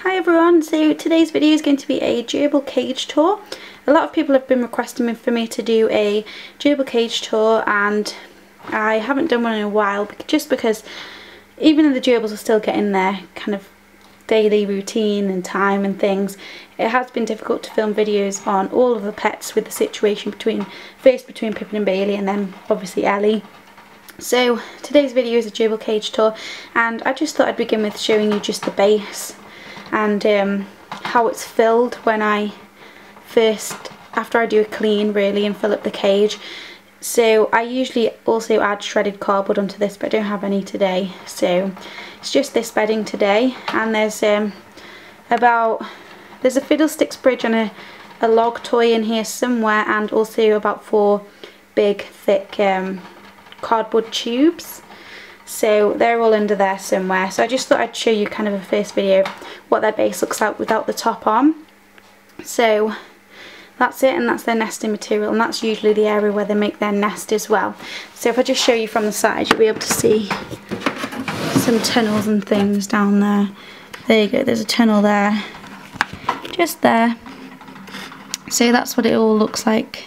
Hi everyone, so today's video is going to be a gerbil cage tour. A lot of people have been requesting for me to do a gerbil cage tour, and I haven't done one in a while just because even though the gerbils are still getting their kind of daily routine and time and things, it has been difficult to film videos on all of the pets with the situation between Pippin and Bailey, and then obviously Ellie. So today's video is a gerbil cage tour, and I just thought I'd begin with showing you just the base and how it's filled when after I do a clean really and fill up the cage. So I usually also add shredded cardboard onto this, but I don't have any today, so it's just this bedding today. And there's a fiddlesticks bridge and a log toy in here somewhere, and also about 4 big thick cardboard tubes. So they're all under there somewhere. So I just thought I'd show you kind of a first video what their base looks like without the top on. So that's it, and that's their nesting material, and that's usually the area where they make their nest as well. So if I just show you from the side, you'll be able to see some tunnels and things down there. There you go, there's a tunnel there, just there. So that's what it all looks like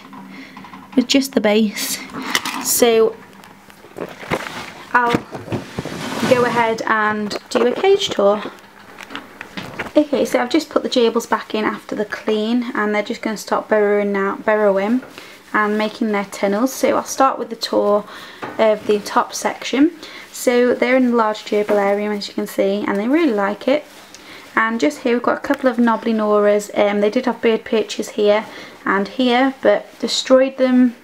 with just the base. So I'll go ahead and do a cage tour. Okay, so I've just put the gerbils back in after the clean, and they're just going to start burrowing and making their tunnels. So I'll start with the tour of the top section. So they're in the large gerbil area, as you can see, and they really like it. And just here we've got a couple of knobbly noras. They did have bird perches here and here, but destroyed them,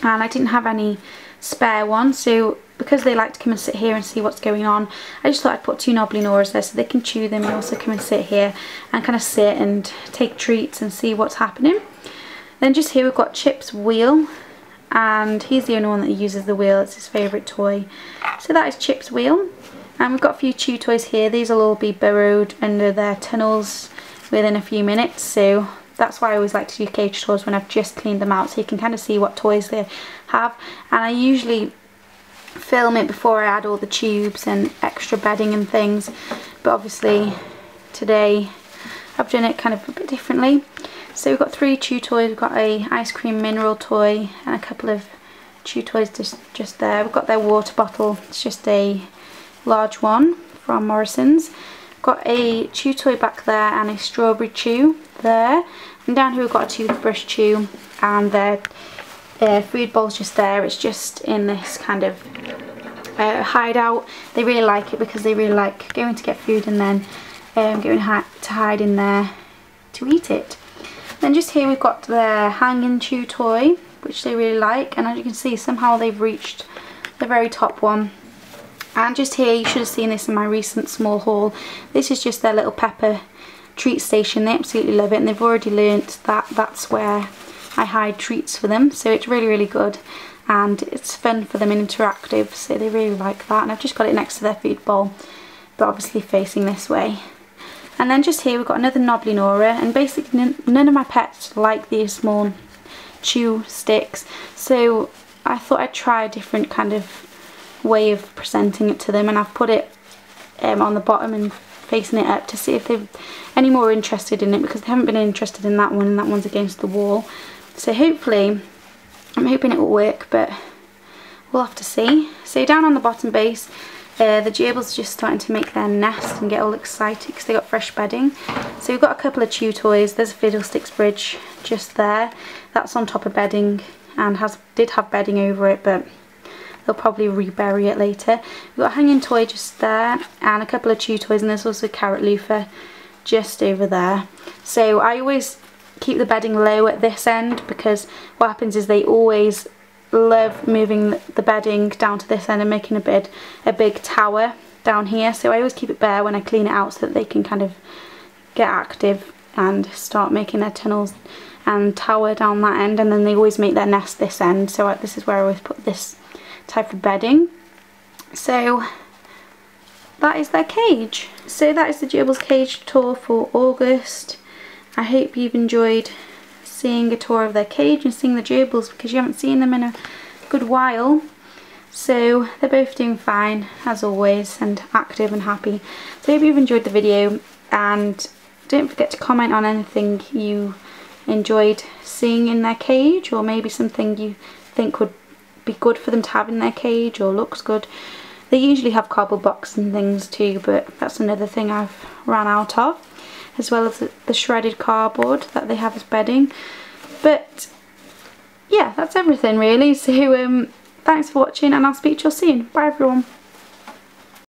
and I didn't have any spare ones, so because they like to come and sit here and see what's going on, I just thought I'd put 2 knobbly noras there so they can chew them and also come and sit here and kind of sit and take treats and see what's happening. Then just here we've got Chip's wheel, and he's the only one that uses the wheel, it's his favourite toy. So that is Chip's wheel, and we've got a few chew toys here. These will all be burrowed under their tunnels within a few minutes, so that's why I always like to do cage tours when I've just cleaned them out, so you can kind of see what toys they have. And I usually film it before I add all the tubes and extra bedding and things, but obviously today I've done it kind of a bit differently. So we've got 3 chew toys. We've got a ice cream mineral toy and a couple of chew toys just there. We've got their water bottle, it's just a large one from Morrison's. Got a chew toy back there and a strawberry chew there, and down here we've got a toothbrush chew, and their food bowl's just there. It's just in this kind of hideout. They really like it because they really like going to get food and then going to hide in there to eat it. Then just here we've got their hanging chew toy, which they really like, and as you can see somehow they've reached the very top one. And just here, you should have seen this in my recent small haul, this is just their little pepper treat station. They absolutely love it, and they've already learnt that that's where I hide treats for them, so it's really good, and it's fun for them and interactive, so they really like that. And I've just got it next to their food bowl, but obviously facing this way. And then just here we've got another knobbly nora, and basically none of my pets like these small chew sticks, so I thought I'd try a different kind of way of presenting it to them, and I've put it on the bottom and facing it up to see if they're any more interested in it, because they haven't been interested in that one, and that one's against the wall. So hopefully, I'm hoping it will work, but we'll have to see. So down on the bottom base, the gerbils are just starting to make their nest and get all excited because they got fresh bedding. So we've got a couple of chew toys. There's a fiddlesticks bridge just there. That's on top of bedding and did have bedding over it, but they'll probably rebury it later. We've got a hanging toy just there and a couple of chew toys, and there's also a carrot loofah just over there. So I always keep the bedding low at this end, because what happens is they always love moving the bedding down to this end and making a big tower down here. So I always keep it bare when I clean it out so that they can kind of get active and start making their tunnels and tower down that end, and then they always make their nest this end. So this is where I always put this type of bedding. So that is their cage. So that is the gerbils cage tour for August. I hope you've enjoyed seeing a tour of their cage and seeing the gerbils, because you haven't seen them in a good while. So they're both doing fine as always, and active and happy. So I hope you've enjoyed the video. and don't forget to comment on anything you enjoyed seeing in their cage, or maybe something you think would be good for them to have in their cage or looks good. They usually have cardboard boxes and things too, but that's another thing I've ran out of, as well as the shredded cardboard that they have as bedding. But yeah, that's everything really. So thanks for watching, and I'll speak to you soon. Bye everyone.